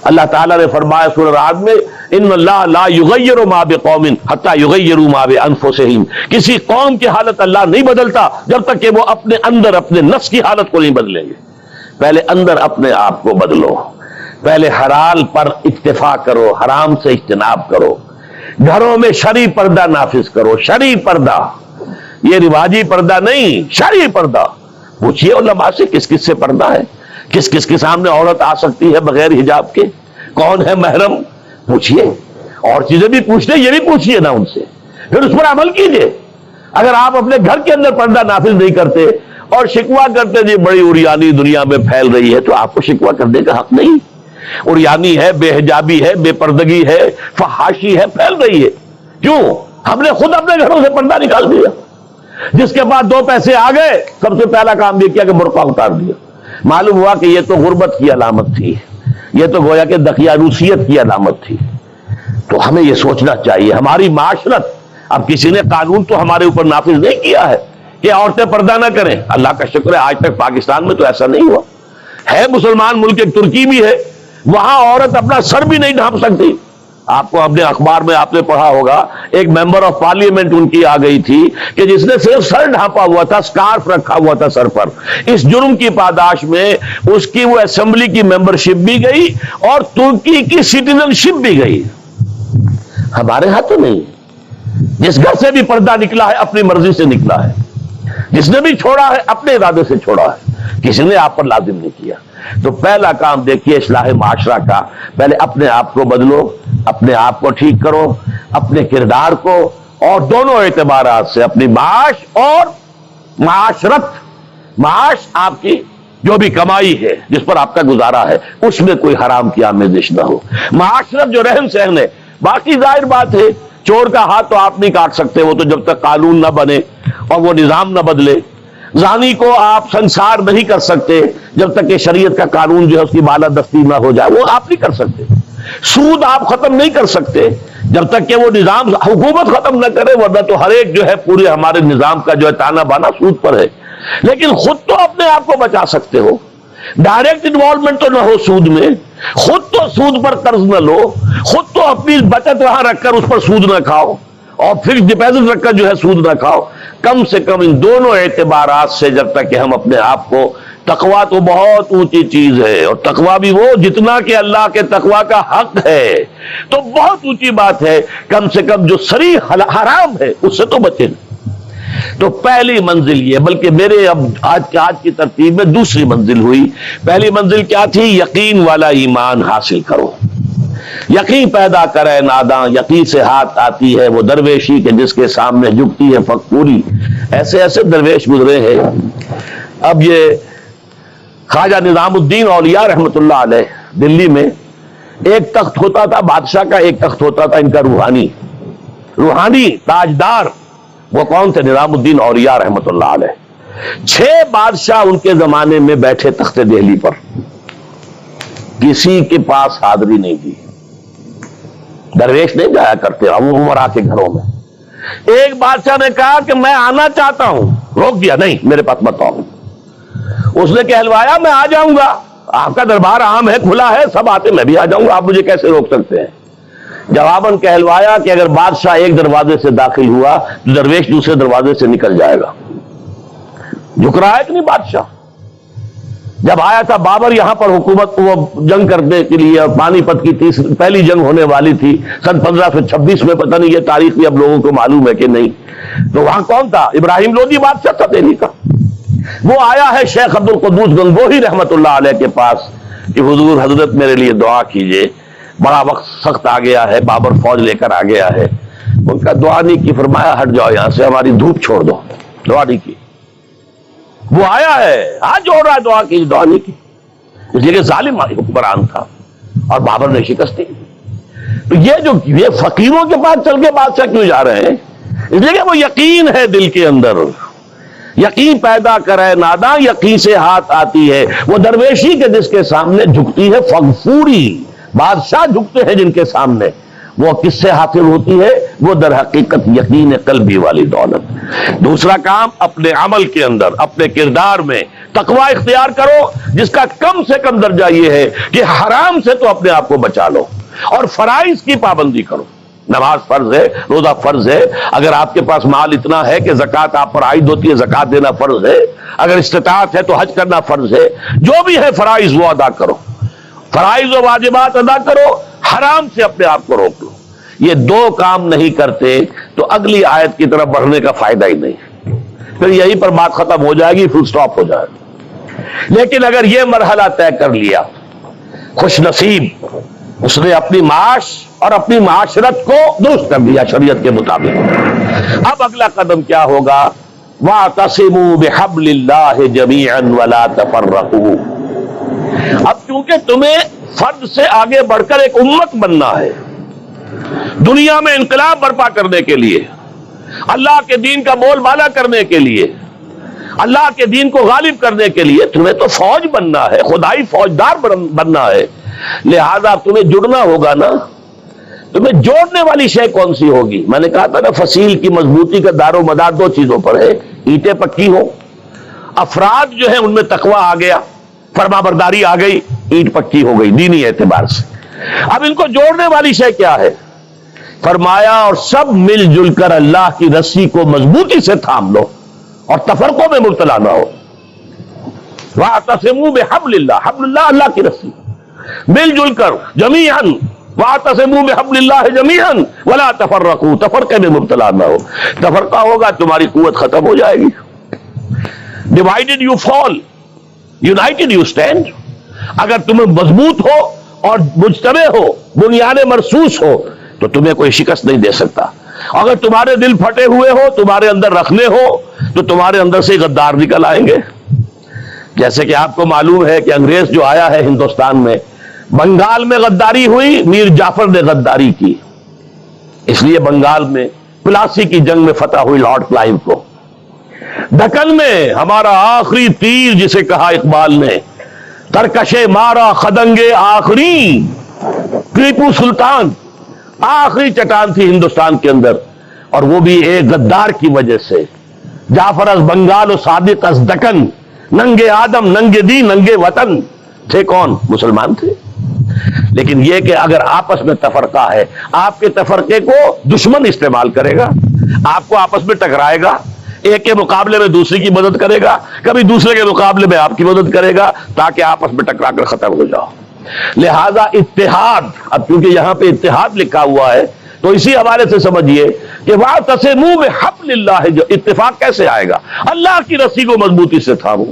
اللہ تعالیٰ نے فرمایا سورہ رعد میں ان اللہ لا یغیر ما بقوم حتی یغیروا ما بانفسہم، کسی قوم کی حالت اللہ نہیں بدلتا جب تک کہ وہ اپنے اندر اپنے نفس کی حالت کو نہیں بدلیں گے۔ پہلے اندر اپنے آپ کو بدلو، پہلے حلال پر اکتفا کرو، حرام سے اجتناب کرو، گھروں میں شرعی پردہ نافذ کرو، شرعی پردہ، یہ رواجی پردہ نہیں، شرعی پردہ۔ پوچھئے علماء سے کس کس سے پردہ ہے، کس کس کے سامنے عورت آ سکتی ہے بغیر حجاب کے، کون ہے محرم، پوچھئے، اور چیزیں بھی پوچھتے یہ بھی پوچھئے نا ان سے، پھر اس پر عمل کیجئے۔ اگر آپ اپنے گھر کے اندر پردہ نافذ نہیں کرتے اور شکوہ کرتے جی بڑی عریانی دنیا میں پھیل رہی ہے، تو آپ کو شکوہ کرنے کا حق نہیں۔ عریانی ہے، بے حجابی ہے، بے پردگی ہے، فحاشی ہے، پھیل رہی ہے، کیوں؟ ہم نے خود اپنے گھروں سے پردہ نکال دیا۔ جس کے بعد دو پیسے آ گئے، سب سے پہلا کام یہ کیا کہ برقع اتار دیا۔ معلوم ہوا کہ یہ تو غربت کی علامت تھی، یہ تو گویا کہ دقیانوسیت کی علامت تھی۔ تو ہمیں یہ سوچنا چاہیے، ہماری معاشرت، اب کسی نے قانون تو ہمارے اوپر نافذ نہیں کیا ہے کہ عورتیں پردہ نہ کریں، اللہ کا شکر ہے آج تک پاکستان میں تو ایسا نہیں ہوا ہے۔ مسلمان ملک ایک ترکی بھی ہے، وہاں عورت اپنا سر بھی نہیں ڈھانپ سکتی۔ آپ کو اپنے اخبار میں آپ نے پڑھا ہوگا، ایک ممبر آف پارلیمنٹ ان کی آ گئی تھی کہ جس نے صرف سر ڈھانپا ہوا تھا، سکارف رکھا ہوا تھا سر پر، اس جرم کی پاداش میں اس کی وہ اسمبلی کی ممبرشپ بھی گئی اور ترکی کی سٹیزن شپ بھی گئی۔ ہمارے ہاں تو نہیں، جس گھر سے بھی پردہ نکلا ہے اپنی مرضی سے نکلا ہے، جس نے بھی چھوڑا ہے اپنے ارادے سے چھوڑا ہے، کسی نے آپ پر لازم نہیں کیا۔ تو پہلا کام دیکھیے اصلاح معاشرہ کا، پہلے اپنے آپ کو بدلو، اپنے آپ کو ٹھیک کرو، اپنے کردار کو، اور دونوں اعتبارات سے اپنی معاش اور معاشرت، معاش آپ کی جو بھی کمائی ہے جس پر آپ کا گزارا ہے اس میں کوئی حرام کی آمیزش نہ ہو، معاشرت جو رہن سہن ہے، باقی ظاہر بات ہے چور کا ہاتھ تو آپ نہیں کاٹ سکتے، وہ تو جب تک قانون نہ بنے اور وہ نظام نہ بدلے، زانی کو آپ سنسار نہیں کر سکتے جب تک کہ شریعت کا قانون جو ہے اس کی بالادستی نہ ہو جائے، وہ آپ نہیں کر سکتے، سود آپ ختم نہیں کر سکتے جب تک کہ وہ نظام حکومت ختم نہ کرے، ورنہ تو ہر ایک جو ہے پورے ہمارے نظام کا جو ہے تانا بانا سود پر ہے۔ لیکن خود تو اپنے آپ کو بچا سکتے ہو، ڈائریکٹ انوالومنٹ تو نہ ہو سود میں، خود تو سود پر قرض نہ لو، خود تو اپنی بچت وہاں رکھ کر اس پر سود نہ کھاؤ، اور فکس ڈپازٹ رکھ کر جو ہے سود نہ کھاؤ۔ کم سے کم ان دونوں اعتبارات سے جب تک کہ ہم اپنے آپ کو، تقویٰ تو بہت اونچی چیز ہے، اور تقویٰ بھی وہ جتنا کہ اللہ کے تقویٰ کا حق ہے، تو بہت اونچی بات ہے، کم سے کم جو صریح حرام ہے اس سے تو بچیں۔ تو پہلی منزل یہ، بلکہ میرے اب آج کی ترتیب میں دوسری منزل ہوئی۔ پہلی منزل کیا تھی؟ یقین والا ایمان حاصل کرو، یقین پیدا کرے ناداں، یقین سے ہاتھ آتی ہے وہ درویشی کہ جس کے سامنے جھکتی ہے فقوری۔ ایسے ایسے درویش گزرے ہیں۔ اب یہ خواجہ نظام الدین اولیاء رحمۃ اللہ علیہ دلی میں ایک تخت ہوتا تھا بادشاہ کا، ایک تخت ہوتا تھا ان کا روحانی تاجدار، وہ کون تھے؟ نظام الدین اولیاء رحمۃ اللہ علیہ۔ 6 بادشاہ ان کے زمانے میں بیٹھے تخت دہلی پر، کسی کے پاس حاضری نہیں دی، درویش نہیں جایا کرتے عمرا کے گھروں میں۔ ایک بادشاہ نے کہا کہ میں آنا چاہتا ہوں، روک دیا، نہیں میرے پاس مت آؤ۔ اس نے کہلوایا میں آ جاؤں گا، آپ کا دربار عام ہے، کھلا ہے، سب آتے، میں بھی آ جاؤں گا، آپ مجھے کیسے روک سکتے ہیں؟ جواباً کہلوایا کہ اگر بادشاہ ایک دروازے سے داخل ہوا تو درویش دوسرے دروازے سے نکل جائے گا۔ جھک رہا ہے کہ نہیں بادشاہ؟ جب آیا تھا بابر یہاں پر حکومت وہ جنگ کرنے کے لیے، پانی پت کی پہلی جنگ ہونے والی تھی سن 1526 میں، پتہ نہیں یہ تاریخ بھی اب لوگوں کو معلوم ہے کہ نہیں، تو وہاں کون تھا؟ ابراہیم لودھی بادشاہ تھا دہلی کا۔ وہ آیا ہے شیخ عبد القدوس گنگوہی رحمت اللہ علیہ کے پاس کہ حضور حضرت میرے لیے دعا کیجئے، بڑا وقت سخت آ گیا ہے، بابر فوج لے کر آ گیا ہے۔ ان کا دعا نہیں کی، فرمایا ہٹ جاؤ یہاں سے، ہماری دھوپ چھوڑ دو، دعا نہیں کی۔ وہ آیا ہے ہاتھ جوڑ رہا ہے، دعا کی، دعا نہیں کی، اس لیے کہ ظالم حکمران تھا اور بابر نے شکست دی۔ تو یہ فقیروں کے پاس چل کے بادشاہ کیوں جا رہے ہیں؟ اس لیے کہ وہ یقین ہے دل کے اندر، یقین پیدا کرے ناداں، یقین سے ہاتھ آتی ہے وہ درویشی کے جس کے سامنے جھکتی ہے فغفوری۔ بادشاہ جھکتے ہیں جن کے سامنے، وہ کس سے حاصل ہوتی ہے؟ وہ در حقیقت یقین قلبی والی دولت۔ دوسرا کام اپنے عمل کے اندر، اپنے کردار میں تقوی اختیار کرو جس کا کم سے کم درجہ یہ ہے کہ حرام سے تو اپنے آپ کو بچا لو اور فرائض کی پابندی کرو. نماز فرض ہے، روزہ فرض ہے، اگر آپ کے پاس مال اتنا ہے کہ زکوٰۃ آپ پر عائد ہوتی ہے زکوٰۃ دینا فرض ہے، اگر استطاعت ہے تو حج کرنا فرض ہے، جو بھی ہے فرائض وہ ادا کرو، فرائض و واجبات ادا کرو، حرام سے اپنے آپ کو روک لو. یہ دو کام نہیں کرتے تو اگلی آیت کی طرف بڑھنے کا فائدہ ہی نہیں، پھر یہیں پر بات ختم ہو جائے گی، فل سٹاپ ہو جائے گا. لیکن اگر یہ مرحلہ طے کر لیا، خوش نصیب، اس نے اپنی معاش اور اپنی معاشرت کو درست کر دیا شریعت کے مطابق. اب اگلا قدم کیا ہوگا؟ وَاعْتَصِمُوا بِحَبْلِ اللَّهِ جَمِيعًا وَلَا تَفَرَّقُوا. اب چونکہ تمہیں فرد سے آگے بڑھ کر ایک امت بننا ہے، دنیا میں انقلاب برپا کرنے کے لیے، اللہ کے دین کا بول بالا کرنے کے لیے، اللہ کے دین کو غالب کرنے کے لیے تمہیں تو فوج بننا ہے، خدائی فوجدار بننا ہے. لہذا تمہیں جڑنا ہوگا نا. تمہیں جوڑنے والی شے کون سی ہوگی؟ میں نے کہا تھا نا، فصیل کی مضبوطی کا دار و مدار دو چیزوں پر ہے. اینٹیں پکی ہو، افراد جو ہیں ان میں تقوی آ گیا، فرما برداری آ گئی، اینٹ پکی ہو گئی دینی اعتبار سے. اب ان کو جوڑنے والی شے کیا ہے؟ فرمایا اور سب مل جل کر اللہ کی رسی کو مضبوطی سے تھام لو اور تفرقوں میں مبتلا نہ ہو. وَاعْتَصِمُوا بِحَبْلِ اللَّهِ، حبل اللہ اللہ کی رسی، مل جل کر جمیعاً. وَاعْتَصِمُوا بِحَبْلِ اللَّهِ جَمِيعًا وَلَا تَفَرَّقُوا، تفرقے میں مبتلا نہ ہو. تفرقہ ہوگا تمہاری قوت ختم ہو جائے گی. Divided you fall, United you stand. اگر تم مضبوط ہو اور مجتمع ہو، بنیاد مرصوص ہو، تو تمہیں کوئی شکست نہیں دے سکتا. اگر تمہارے دل پھٹے ہوئے ہو، تمہارے اندر رکھنے ہو، تو تمہارے اندر سے غدار نکل آئیں گے. جیسے کہ آپ کو معلوم ہے کہ انگریز جو آیا ہے ہندوستان میں، بنگال میں غداری ہوئی، میر جعفر نے غداری کی، اس لیے بنگال میں پلاسی کی جنگ میں فتح ہوئی لارڈ کلائیو کو. دکن میں ہمارا آخری تیر جسے کہا اقبال نے، ترکشے مارا خدنگے آخری، ٹیپو سلطان آخری چٹان تھی ہندوستان کے اندر، اور وہ بھی ایک غدار کی وجہ سے. جعفر از بنگال و صادق از دکن، ننگے آدم ننگے دی ننگے وطن. تھے کون؟ مسلمان تھے. لیکن یہ کہ اگر آپس میں تفرقہ ہے، آپ کے تفرقے کو دشمن استعمال کرے گا، آپ کو آپس میں ٹکرائے گا، ایک کے مقابلے میں دوسرے کی مدد کرے گا، کبھی دوسرے کے مقابلے میں آپ کی مدد کرے گا، تاکہ آپس میں ٹکرا کر ختم ہو جاؤ. لہذا اتحاد، اب کیونکہ یہاں پہ اتحاد لکھا ہوا ہے تو اسی حوالے سے سمجھیے کہ وَاعْتَصِمُوا بِحَبْلِ اللَّهِ، جو اتفاق کیسے آئے گا؟ اللہ کی رسی کو مضبوطی سے تھامو.